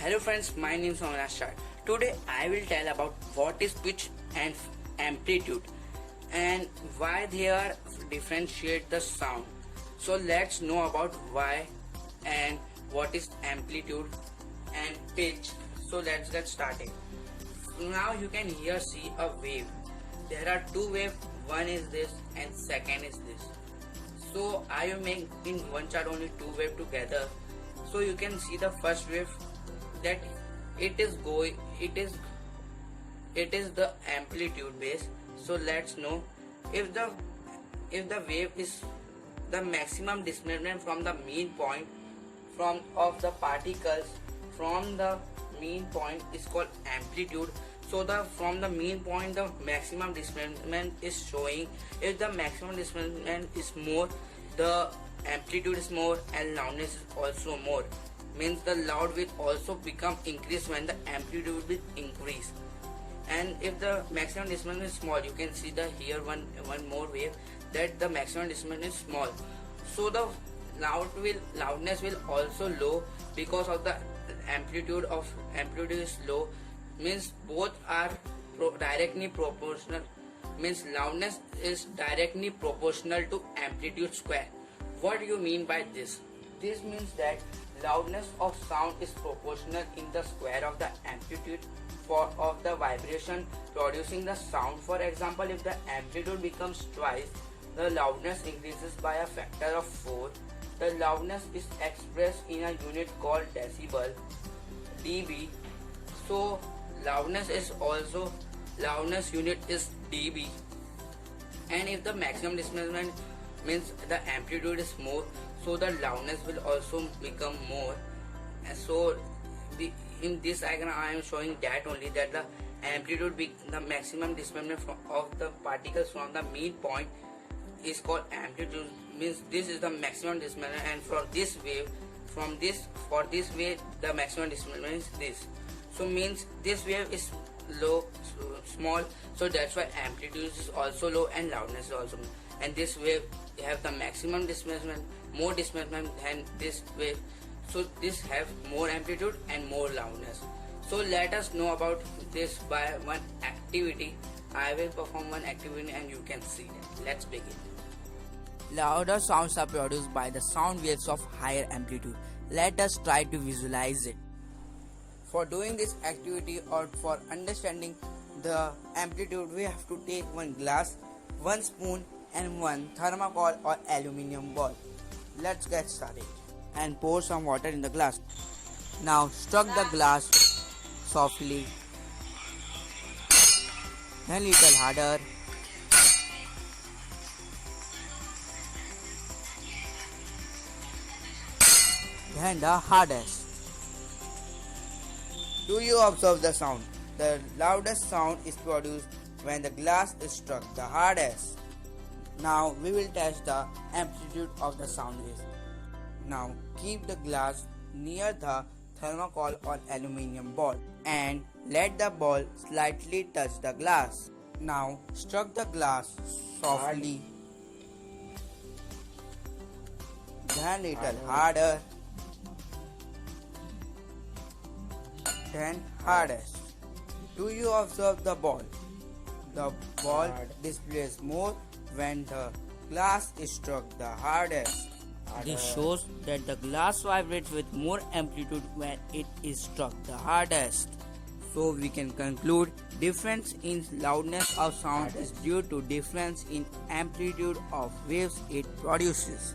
Hello friends, my name is Amrashar. Today I will tell about what is pitch and amplitude and why they are differentiate the sound. So let's know about why and what is amplitude and pitch. So let's get started. Now you can here see a wave. There are two waves, one is this and second is this. So I will make in one chart only two waves together. So you can see the first wave that it is the amplitude base. So let's know if the wave is the maximum displacement from the mean point of the particles from the mean point is called amplitude. So from the mean point the maximum displacement is showing. If the maximum displacement is more, the amplitude is more and loudness is also more. Means the loud will also become increased when the amplitude will increase. And if the maximum displacement is small, you can see the here one more wave that the maximum displacement is small. So the loudness will also low because of the amplitude is low. Means both are directly proportional. Means loudness is directly proportional to amplitude square. What do you mean by this? This means that loudness of sound is proportional in the square of the amplitude of the vibration producing the sound. For example, if the amplitude becomes twice, the loudness increases by a factor of 4. The loudness is expressed in a unit called decibel, dB. So loudness unit is dB. And if the maximum displacement means the amplitude is more, so the loudness will also become more. And so in this diagram I am showing that only that the amplitude the maximum displacement of the particles from the mean point is called amplitude. Means this is the maximum displacement, and for this wave the maximum displacement is this. So means this wave is small, so that's why amplitude is also low and loudness is also low. And this wave have the maximum displacement, more displacement than this wave, so this have more amplitude and more loudness. So let us know about this by one activity. I will perform one activity and you can see that. Let's begin. Louder sounds are produced by the sound waves of higher amplitude. Let us try to visualize it. For doing this activity or for understanding the amplitude, we have to take one glass, one spoon and one thermocol or aluminium ball. Let's get started and pour some water in the glass. Now stroke the glass softly, then little harder, then the hardest. Do you observe the sound? The loudest sound is produced when the glass is struck the hardest. Now we will test the amplitude of the sound wave. Now keep the glass near the thermocol or aluminium ball and let the ball slightly touch the glass. Now struck the glass softly, then little harder, then hardest. Do you observe the ball? The ball displays more when the glass is struck the hardest. This shows that the glass vibrates with more amplitude when it is struck the hardest. So we can conclude difference in loudness of sound is due to difference in amplitude of waves it produces.